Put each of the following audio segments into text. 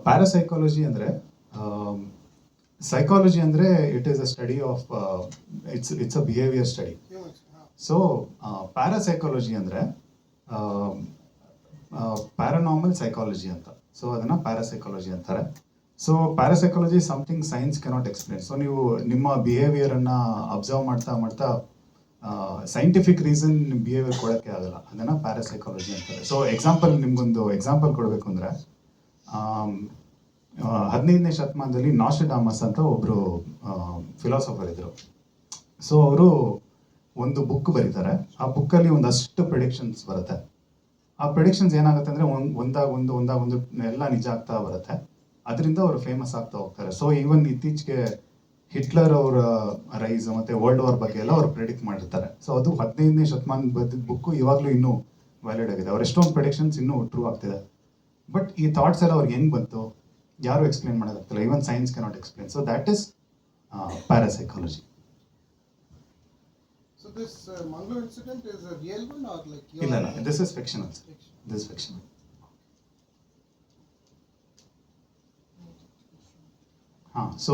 Parapsychology ಅಂದರೆ psychology ಅಂದರೆ it is a study of it's a behaviour study. So parapsychology ಅಂದರೆ paranormal psychology ಅಂತ. So ಅದನ್ನು parapsychology ಅಂತಾರೆ. So parapsychology something science cannot explain. So ನೀವು ನಿಮ್ಮ ಬಿಹೇವಿಯರನ್ನು ಅಬ್ಸರ್ವ್ ಮಾಡ್ತಾ ಮಾಡ್ತಾ ಸೈಂಟಿಫಿಕ್ ರೀಸನ್ ಬಿಹೇವಿಯರ್ ಕೊಡೋಕ್ಕೆ ಆಗಲ್ಲ, ಅದನ್ನು ಪ್ಯಾರಾಸೈಕಾಲಜಿ ಅಂತಾರೆ. ಸೊ ನಿಮ್ಗೊಂದು ಎಕ್ಸಾಂಪಲ್ ಕೊಡಬೇಕು ಅಂದರೆ 15ನೇ ಶತಮಾನದಲ್ಲಿ ನಾಸ್ಟ್ರಡಾಮಸ್ ಅಂತ ಒಬ್ಬರು ಫಿಲಾಸಫರ್ ಇದ್ದರು. ಸೊ ಅವರು ಒಂದು ಬುಕ್ ಬರೀತಾರೆ. ಆ ಬುಕ್ಕಲ್ಲಿ ಒಂದಷ್ಟು ಪ್ರಿಡಿಕ್ಷನ್ಸ್ ಬರುತ್ತೆ. ಆ ಪ್ರಿಡಿಕ್ಷನ್ಸ್ ಏನಾಗುತ್ತೆ ಅಂದರೆ ಒಂದಾಗೊಂದು ಎಲ್ಲ ನಿಜ ಆಗ್ತಾ ಬರುತ್ತೆ. ಅದರಿಂದ ಅವರು ಫೇಮಸ್ ಆಗ್ತಾ ಹೋಗ್ತಾರೆ. ಸೊ ಈವನ್ ಇತ್ತೀಚೆಗೆ ಹಿಟ್ಲರ್ ಅವರ ರೈಸ್ ಮತ್ತು ವರ್ಲ್ಡ್ ವಾರ್ ಬಗ್ಗೆ ಎಲ್ಲ ಅವ್ರು ಪ್ರಿಡಿಕ್ಟ್ ಮಾಡಿರ್ತಾರೆ. ಸೊ ಅದು 15ನೇ ಶತಮಾನದ ಬರೆದಿದ್ದ ಬುಕ್ಕು ಇವಾಗಲೂ ಇನ್ನೂ ವ್ಯಾಲಿಡ್ ಆಗಿದೆ. ಅವ್ರ ಎಷ್ಟೊಂದು ಪ್ರಿಡಿಕ್ಷನ್ಸ್ ಇನ್ನೂ ಟ್ರೂ ಆಗ್ತಿದೆ. ಬಟ್ ಈ ಥಾಟ್ಸ್ ಎಲ್ಲ ಅವ್ರಿಗೆ ಹೆಂಗೆ ಬಂತು, ಯಾರು ಎಕ್ಸ್ಪ್ಲೇನ್ ಮಾಡೋಕ್ಕಾಗ್ತಿಲ್ಲ. Even science cannot explain. So that is parapsychology. So this Mangalore incident is a real one or like ಇಲ್ಲ, this is fictional. This is fictional. So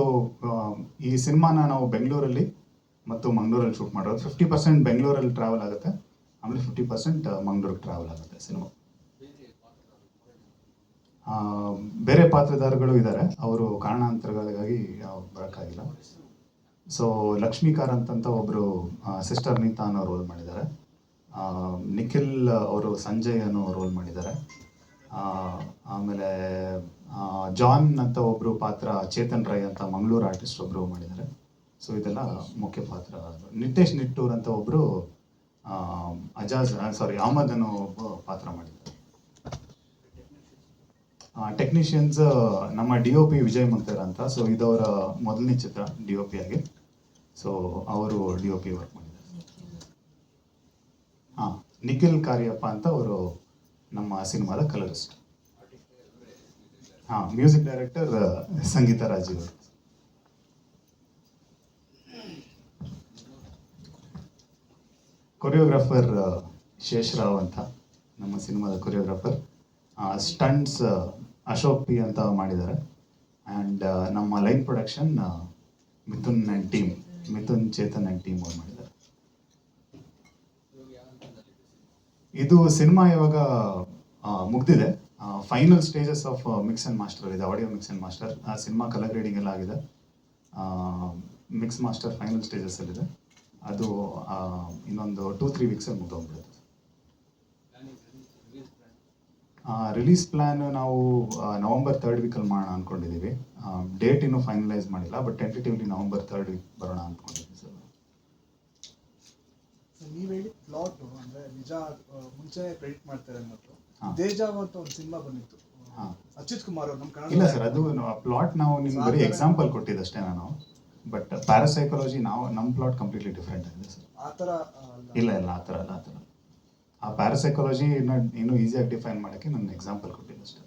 ಈ ಸಿನಿಮಾನ ನಾವು ಬೆಂಗಳೂರಲ್ಲಿ ಮತ್ತು ಮಂಗಳೂರಲ್ಲಿ ಶೂಟ್ ಮಾಡೋದು. 50% ಬೆಂಗಳೂರಲ್ಲಿ ಟ್ರಾವೆಲ್ ಆಗುತ್ತೆ, ಆಮೇಲೆ 50% ಮಂಗಳೂರಿಗೆ ಟ್ರಾವೆಲ್ ಆಗುತ್ತೆ ಸಿನಿಮಾ. ಬೇರೆ ಪಾತ್ರಧಾರಿಗಳು ಇದ್ದಾರೆ, ಅವರು ಕಾರಣಾಂತರಗಳಿಗಾಗಿ ಬರೋಕ್ಕಾಗಿಲ್ಲ. ಸೊ ಲಕ್ಷ್ಮೀಕಾಂತ್ ಅಂತ ಒಬ್ಬರು ಸಿಸ್ಟರ್ ನೀತಾ ಅನ್ನೋ ರೋಲ್ ಮಾಡಿದ್ದಾರೆ. ನಿಖಿಲ್ ಅವರು ಸಂಜಯ್ ಅನ್ನೋ ರೋಲ್ ಮಾಡಿದ್ದಾರೆ. ಆಮೇಲೆ ಜಾನ್ ಅಂತ ಒಬ್ಬರು ಪಾತ್ರ ಚೇತನ್ ರೈ ಅಂತ ಮಂಗಳೂರು ಆರ್ಟಿಸ್ಟ್ ಒಬ್ಬರು ಮಾಡಿದ್ದಾರೆ. ಸೊ ಇದೆಲ್ಲ ಮುಖ್ಯ ಪಾತ್ರ. ನಿತೇಶ್ ನಿಟ್ಟೂರ್ ಅಂತ ಒಬ್ಬರು ಅಹಮದ್ ಅನ್ನೋ ಒಬ್ಬ ಪಾತ್ರ ಮಾಡಿದ್ದಾರೆ. ಟೆಕ್ನಿಷಿಯನ್ಸ್ ನಮ್ಮ DOP ವಿಜಯ್ ಮಂತೇರ ಅಂತ. ಸೊ ಇದವರ ಮೊದಲನೇ ಚಿತ್ರ DOP ಆಗಿ. ಸೊ ಅವರು DOP ವರ್ಕ್ ಮಾಡಿದ್ದಾರೆ. ನಿಖಿಲ್ ಕಾರ್ಯಪ್ಪ ಅಂತ ಅವರು ನಮ್ಮ ಸಿನಿಮಾದ ಕಲರಿಸ್ಟ್. ಮ್ಯೂಸಿಕ್ ಡೈರೆಕ್ಟರ್ ಸಂಗೀತ ರಾಜೀವ್. ಕೊರಿಯೋಗ್ರಾಫರ್ ಶೇಷರಾವ್ ಅಂತ ನಮ್ಮ ಸಿನಿಮಾದ ಕೊರಿಯೋಗ್ರಾಫರ್. ಸ್ಟಂಟ್ಸ್ ಅಶೋಕ್ P ಅಂತ ಮಾಡಿದ್ದಾರೆ. ಆ್ಯಂಡ್ ನಮ್ಮ line production Mithun Chethan and team ಅವ್ರು ಮಾಡಿದ್ದಾರೆ. ಇದು ಸಿನಿಮಾ ಇವಾಗ ಮುಗ್ದಿದೆ. Final stages of mix and master ಇದೆ, ಆಡಿಯೋ ಮಿಕ್ಸ್ ಆ್ಯಂಡ್ ಮಾಸ್ಟರ್. ಆ ಸಿನಿಮಾ ಕಲರ್ ಗ್ರೇಡಿಂಗ್ ಎಲ್ಲ ಆಗಿದೆ. ಮಿಕ್ಸ್ ಮಾಸ್ಟರ್ ಫೈನಲ್ ಸ್ಟೇಜಸ್ಸಲ್ಲಿದೆ. ಅದು ಇನ್ನೊಂದು 2-3 ವೀಕ್ಸಲ್ಲಿ ಮುಗ್ದೋಗ್ಬಿಡುತ್ತೆ. ರಿಲೀಸ್ ಪ್ಲ್ಯಾನ್ ನಾವು ನವಂಬರ್ 3rd ವೀಕಲ್ಲಿ ಮಾಡೋಣ ಅಂದ್ಕೊಂಡಿದ್ದೀವಿ. ಡೇಟ್ ಇನ್ನೂ ಫೈನಲೈಸ್ ಮಾಡಿಲ್ಲ, but tentatively November 3rd weak ಬರೋಣ ಅಂದ್ಕೊಂಡಿದ್ದೀವಿ. ನೀವು ಹೇಳಿ ಪ್ಲಾಟ್ ಅಂದ್ರೆ ನಿಜ ಮುಂಚೆ ಪ್ರೆಡಿಕ್ಟ್ ಮಾಡ್ತಾರೆ ಅನ್ನೋದು. ದೇಜಾವ್ ಅಂತ ಒಂದು ಸಿನಿಮಾ ಬಂದಿತ್ತು, ಅಚ್ಯುತ್ ಕುಮಾರ್ ಅವರು. ನಮ್ಮ ಇಲ್ಲ ಸರ್, ಅದು ಪ್ಲಾಟ್ ನಾವು ನಿಮ್ಗೆ ಬರೀ ಎಕ್ಸಾಂಪಲ್ ಕೊಟ್ಟಿದ್ದಷ್ಟೇ ನಾನು. ಬಟ್ ಪ್ಯಾರಾಸೈಕಾಲಜಿ ನಮ್ಮ ಪ್ಲಾಟ್ ಕಂಪ್ಲೀಟ್ಲಿ ಡಿಫ್ರೆಂಟ್ ಆಗಿದೆ ಸರ್. ಆ ಥರ ಇಲ್ಲ ಆ ಥರ. ಆ ಪ್ಯಾರಾಸೈಕಾಲಜಿ ಇನ್ನೂ ಈಸಿಯಾಗಿ ಡಿಫೈನ್ ಮಾಡೋಕ್ಕೆ ನಾನು ಎಕ್ಸಾಂಪಲ್ ಕೊಟ್ಟಿದ್ದಷ್ಟೇ.